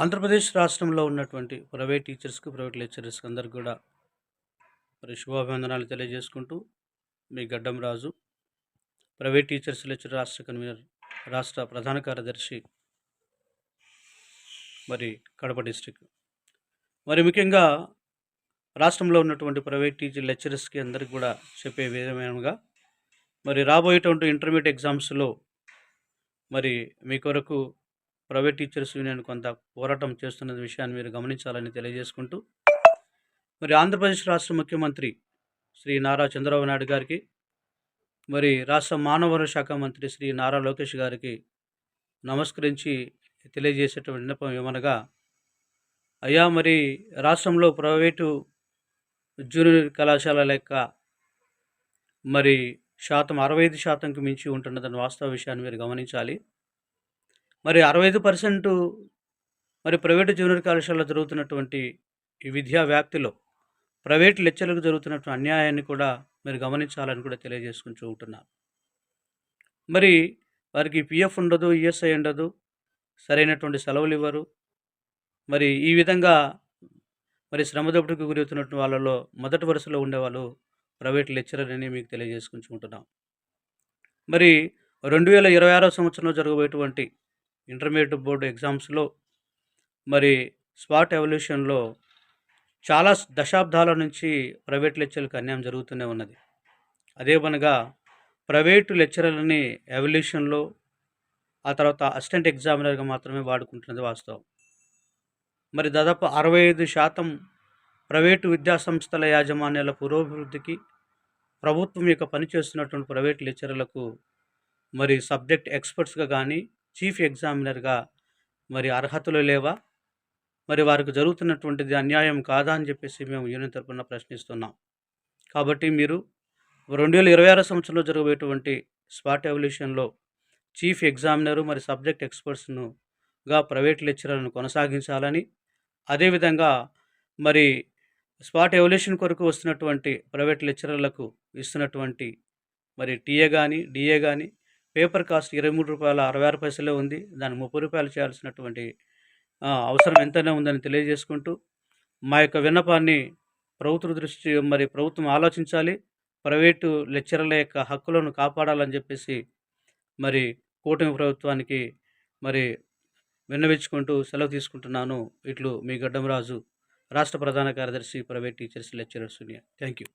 ఆంధ్రప్రదేశ్ రాష్ట్రంలో ఉన్నటువంటి ప్రైవేట్ టీచర్స్‌కి, ప్రైవేట్ లెక్చరర్స్‌కి అందరికి గూడా మరి శుభాభివందనాలు తెలియజేసుకుంటూ, మీ గడ్డం రాజు, ప్రైవేట్ టీచర్స్ లెక్చరర్ రాష్ట్ర కన్వీనర్, రాష్ట్ర ప్రధాన కార్యదర్శి, మరి కడప డిస్ట్రిక్ట్. మరి ముఖ్యంగా రాష్ట్రంలో ఉన్నటువంటి ప్రైవేట్ టీచర్ లెక్చరర్స్‌కి అందరికి గూడా చెప్పే విధంగా మరి రాబోయేటువంటి ఇంటర్మీడియేట్ ఎగ్జామ్స్‌లో మరి మీ కొరకు ప్రైవేట్ టీచర్స్ యూనియన్ కొంత పోరాటం చేస్తున్న విషయాన్ని మీరు గమనించాలని తెలియజేసుకుంటూ, మరి ఆంధ్రప్రదేశ్ రాష్ట్ర ముఖ్యమంత్రి శ్రీ నారా చంద్రబాబు నాయుడు గారికి, మరి రాష్ట్ర మానవ వనరుల శాఖ మంత్రి శ్రీ నారా లోకేష్ గారికి నమస్కరించి తెలియజేసేటువంటి విన్నపం ఏమనగా, అయ్యా మరి రాష్ట్రంలో ప్రైవేటు జూనియర్ కళాశాల లెక్క మరి శాతం 65%కి మించి ఉంటున్నదన్న వాస్తవ విషయాన్ని మీరు గమనించాలి. మరి 65% మరి ప్రైవేటు జూనియర్ కళాశాలలో జరుగుతున్నటువంటి ఈ విద్యా వ్యాప్తిలో ప్రైవేట్ లెక్చర్లకు జరుగుతున్నటువంటి అన్యాయాన్ని కూడా మీరు గమనించాలని కూడా తెలియజేసుకుంటూ ఉంటున్నాను. మరి వారికి పిఎఫ్ ఉండదు, ఈఎస్ఐ ఉండదు, సరైనటువంటి సెలవులు ఇవ్వరు. మరి ఈ విధంగా మరి శ్రమ దోపిడీకి గురవుతున్నటువంటి వాళ్ళలో మొదటి వరుసలో ఉండేవాళ్ళు ప్రైవేట్ లెక్చరర్ అని మీకు తెలియజేసుకుంటూ ఉంటున్నాం. మరి 2026 సంవత్సరంలో జరగబోయేటువంటి ఇంటర్మీడియట్ బోర్డు ఎగ్జామ్స్లో మరి స్పాట్ ఎవల్యూషన్లో చాలా దశాబ్దాల నుంచి ప్రైవేట్ లెక్చర్లకు అన్యాయం జరుగుతూనే ఉన్నది. అదేమనగా ప్రైవేటు లెక్చరర్లని ఎవల్యూషన్లో, ఆ తర్వాత అసిస్టెంట్ ఎగ్జామినర్గా మాత్రమే వాడుకుంటున్నది వాస్తవం. మరి దాదాపు 65% ప్రైవేటు విద్యా సంస్థల యాజమాన్యాల పురోభివృద్ధికి ప్రభుత్వం యొక్క పనిచేస్తున్నటువంటి ప్రైవేట్ లెక్చరర్లకు మరి సబ్జెక్ట్ ఎక్స్పర్ట్స్గా కానీ, చీఫ్ ఎగ్జామినర్గా మరి అర్హతలు లేవా? మరి వారికి జరుగుతున్నటువంటిది అన్యాయం కాదా అని చెప్పేసి మేము యూనియన్ తరపున ప్రశ్నిస్తున్నాం. కాబట్టి మీరు 2026 సంవత్సరంలో జరగబోయేటువంటి స్పాట్ ఎవల్యూషన్లో చీఫ్ ఎగ్జామినరు మరి సబ్జెక్ట్ ఎక్స్పర్ట్స్నుగా ప్రైవేట్ లెక్చరర్లను కొనసాగించాలని, అదేవిధంగా మరి స్పాట్ ఎవల్యూషన్ కొరకు వస్తున్నటువంటి ప్రైవేట్ లెక్చరర్లకు ఇస్తున్నటువంటి మరి టీఏ కానీ, డిఏ కానీ పేపర్ కాస్ట్ రూ. 23.66 ఉంది. దాన్ని రూ. 30 చేయాల్సినటువంటి అవసరం ఎంతైనా ఉందని తెలియజేసుకుంటూ, మా యొక్క విన్నపాన్ని ప్రభుత్వం ఆలోచించాలి. ప్రైవేటు లెక్చరర్ల యొక్క హక్కులను కాపాడాలని చెప్పేసి మరి కూటమి ప్రభుత్వానికి మరి విన్నవించుకుంటూ సెలవు తీసుకుంటున్నాను. ఇట్లు మీ గడ్డం రాజు, రాష్ట్ర ప్రధాన కార్యదర్శి, private teachers lecturers union. Thank you.